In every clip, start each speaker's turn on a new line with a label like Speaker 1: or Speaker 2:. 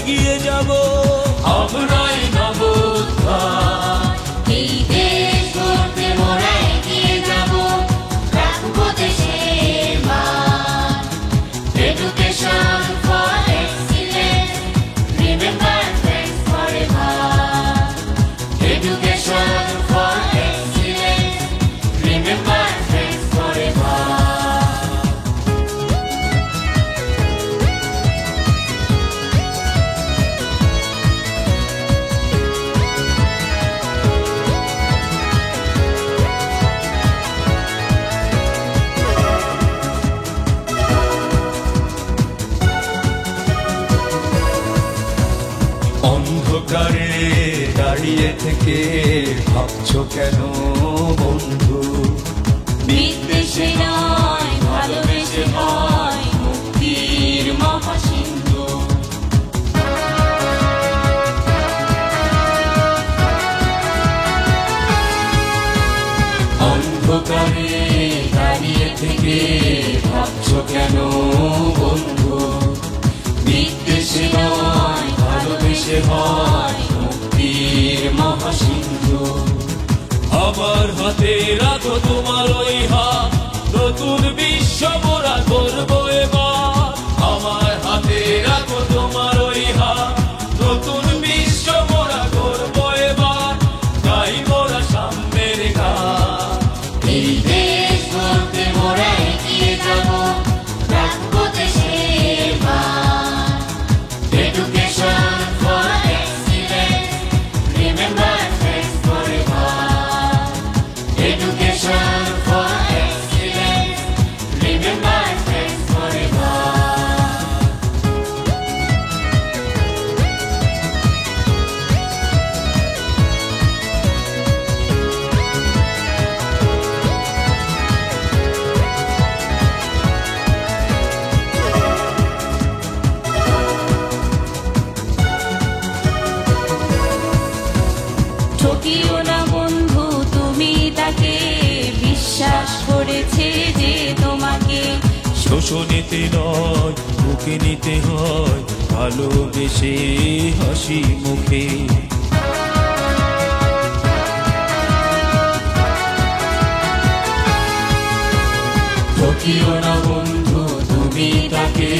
Speaker 1: এগিয়ে যাব।
Speaker 2: আমরাই নবোত্থান, এই দেশ গড়তে মোরা এগিয়ে যাব, রাখবো দেশের মান। Education for excellence, remember friends forever. Education for excellence, remember friends forever.
Speaker 1: অন্ধকারে দাঁড়িয়ে থেকে ভাবছো কেন বন্ধু?
Speaker 2: বিদ্বেষে নয় ভালোবেসে হয় মুক্তির মহাসিন্ধু। অন্ধকারে দাঁড়িয়ে থেকে ভাবছো কেন বন্ধু? বিদ্বেষে নয় ভালোবেসে হয় মুক্তির মহাসিন্ধু।
Speaker 1: আমার হাতে রাখো তোমার ওই হাত, নতুন বিশ্ব মোরা করবো এবার। আমার হাতে রাখো তোমার ওই হাত, নতুন বিশ্ব মোরা করবো এবার। গাই মোরা সামনের গান,
Speaker 2: এই দেশ গড়তে মোরা এগিয়ে যাব, রাখবো দেশের মান। Education for excellence, remember friends forever. Education for excellence, remember friends forever. ঠকিও না বন্ধু তুমি তাকে, বিশ্বাস করেছে যে তোমাকে।
Speaker 1: শোষণেতে নয় বুকে নিতে হয়, ভালোবেসে হাসি মুখে।
Speaker 2: ঠকিও না বন্ধু তুমি তাকে,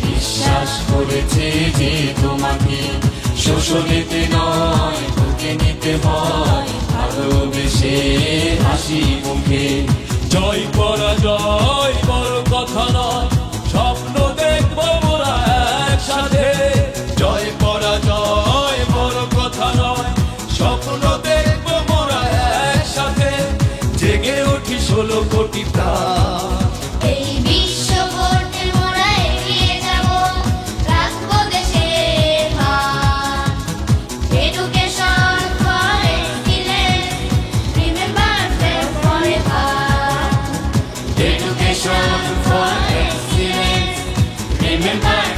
Speaker 2: বিশ্বাস করেছে যে তোমাকে। শোষণেতে নয় বুকে নিতে হয়, ভালোবেসে হাসি মুখে।
Speaker 1: জয় পরাজয় বড় কথা নয়, স্বপ্ন দেখবো মোরা একসাথে। জয় পরাজয় বড় কথা নয়, স্বপ্ন দেখবো মোরা একসাথে। জেগে উঠি 16 কোটি প্রাণ,
Speaker 2: এই বিশ্ব গড়তে মোরা এগিয়ে যাব, রাখবো দেশের মান। Education for excellence, remember friends forever. Education for excellence, remember